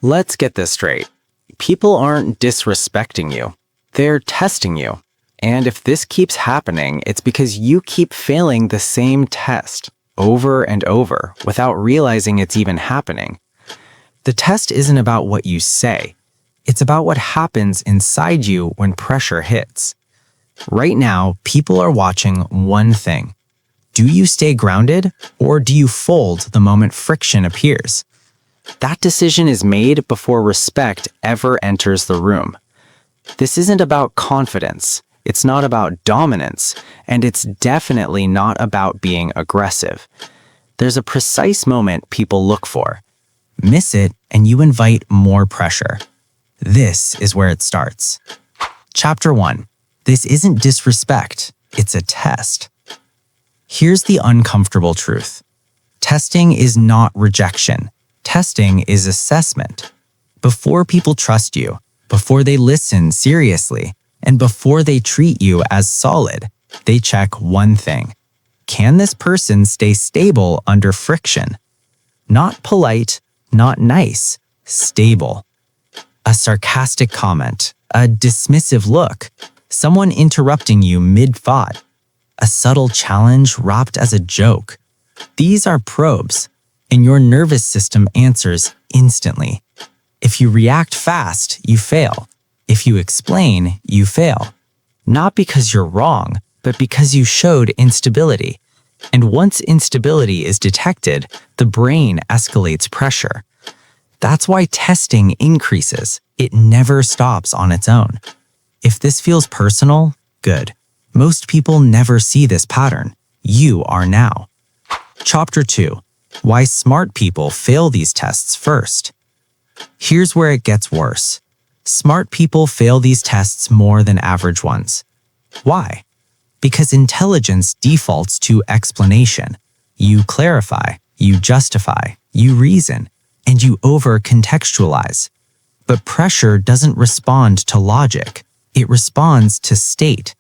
Let's get this straight. People aren't disrespecting you. They're testing you. And if this keeps happening, it's because you keep failing the same test over and over without realizing it's even happening. The test isn't about what you say. It's about what happens inside you when pressure hits. Right now, people are watching one thing. Do you stay grounded, or do you fold the moment friction appears? That decision is made before respect ever enters the room. This isn't about confidence. It's not about dominance, and it's definitely not about being aggressive. There's a precise moment people look for. Miss it, and you invite more pressure. This is where it starts. Chapter 1. This isn't disrespect, it's a test. Here's the uncomfortable truth. Testing is not rejection. Testing is assessment. Before people trust you, before they listen seriously, and before they treat you as solid, they check one thing. Can this person stay stable under friction? Not polite, not nice, stable. A sarcastic comment, a dismissive look, someone interrupting you mid-thought, a subtle challenge wrapped as a joke. These are probes, and your nervous system answers instantly. If you react fast, you fail. If you explain, you fail. Not because you're wrong, but because you showed instability. And once instability is detected, the brain escalates pressure. That's why testing increases. It never stops on its own. If this feels personal, good. Most people never see this pattern. You are now. Chapter 2. Why smart people fail these tests first. Here's where it gets worse. Smart people fail these tests more than average ones. Why? Because intelligence defaults to explanation. You clarify, you justify, you reason, and you over-contextualize. But pressure doesn't respond to logic. It responds to state.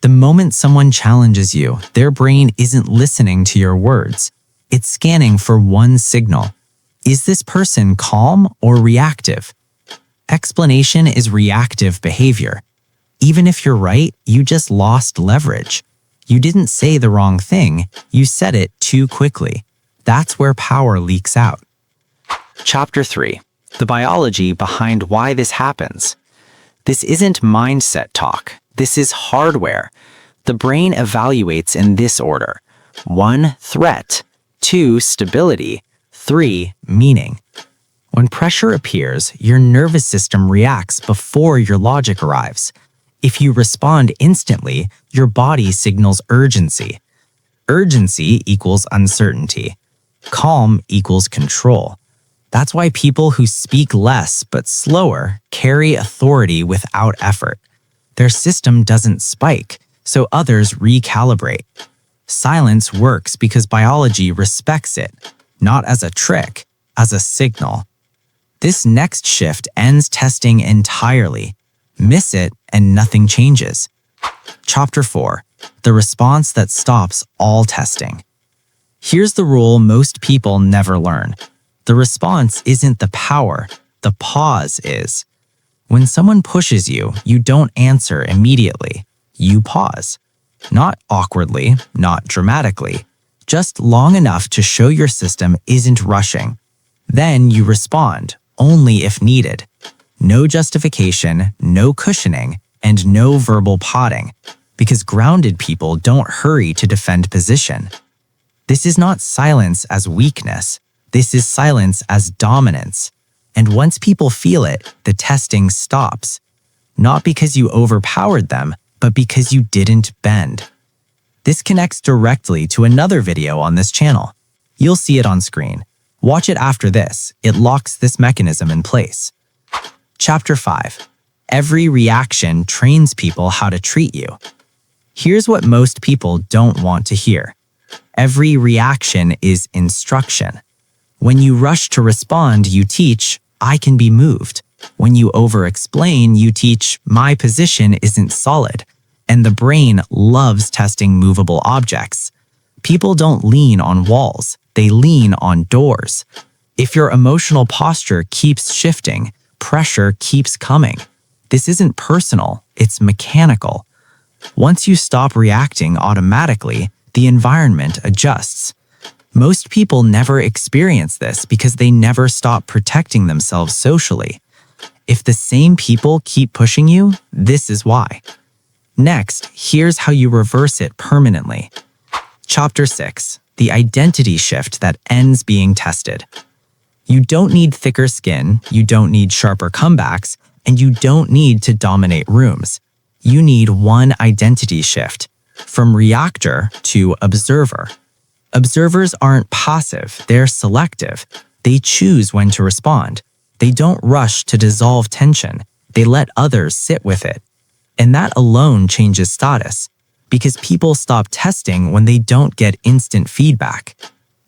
The moment someone challenges you, their brain isn't listening to your words. It's scanning for one signal. Is this person calm or reactive? Explanation is reactive behavior. Even if you're right, you just lost leverage. You didn't say the wrong thing, you said it too quickly. That's where power leaks out. Chapter 3. The biology behind why this happens. This isn't mindset talk. This is hardware. The brain evaluates in this order. 1. Threat. 2. Stability. 3. Meaning. When pressure appears, your nervous system reacts before your logic arrives. If you respond instantly, your body signals urgency. Urgency equals uncertainty. Calm equals control. That's why people who speak less but slower carry authority without effort. Their system doesn't spike, so others recalibrate. Silence works because biology respects it, not as a trick, as a signal. This next shift ends testing entirely. Miss it and nothing changes. Chapter 4. The response that stops all testing. Here's the rule most people never learn. The response isn't the power, the pause is. When someone pushes you, you don't answer immediately. You pause. Not awkwardly, not dramatically, just long enough to show your system isn't rushing. Then you respond, only if needed. No justification, no cushioning, and no verbal potting, because grounded people don't hurry to defend position. This is not silence as weakness. This is silence as dominance. And once people feel it, the testing stops. Not because you overpowered them, but because you didn't bend. This connects directly to another video on this channel. You'll see it on screen. Watch it after this. It locks this mechanism in place. Chapter 5. Every reaction trains people how to treat you. Here's what most people don't want to hear. Every reaction is instruction. When you rush to respond, you teach, I can be moved. When you over-explain, you teach, my position isn't solid. And the brain loves testing movable objects. People don't lean on walls, they lean on doors. If your emotional posture keeps shifting, pressure keeps coming. This isn't personal, it's mechanical. Once you stop reacting automatically, the environment adjusts. Most people never experience this because they never stop protecting themselves socially. If the same people keep pushing you, this is why. Next, here's how you reverse it permanently. Chapter 6. The identity shift that ends being tested. You don't need thicker skin, you don't need sharper comebacks, and you don't need to dominate rooms. You need one identity shift, from reactor to observer. Observers aren't passive, they're selective. They choose when to respond. They don't rush to dissolve tension. They let others sit with it. And that alone changes status, because people stop testing when they don't get instant feedback.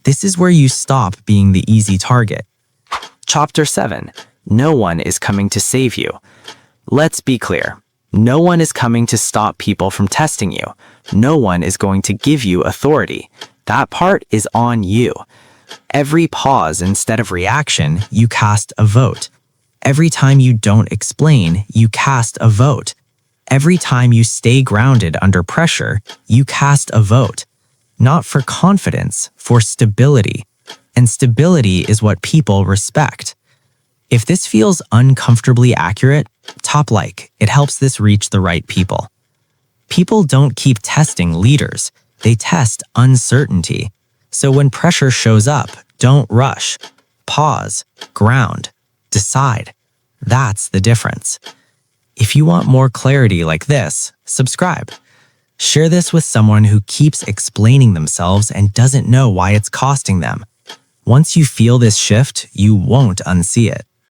This is where you stop being the easy target. Chapter 7. No one is coming to save you. Let's be clear. No one is coming to stop people from testing you. No one is going to give you authority. That part is on you. Every pause instead of reaction, you cast a vote. Every time you don't explain, you cast a vote. Every time you stay grounded under pressure, you cast a vote. Not for confidence, for stability. And stability is what people respect. If this feels uncomfortably accurate, top like. It helps this reach the right people. People don't keep testing leaders. They test uncertainty. So when pressure shows up, don't rush. Pause, ground, decide. That's the difference. If you want more clarity like this, subscribe. Share this with someone who keeps explaining themselves and doesn't know why it's costing them. Once you feel this shift, you won't unsee it.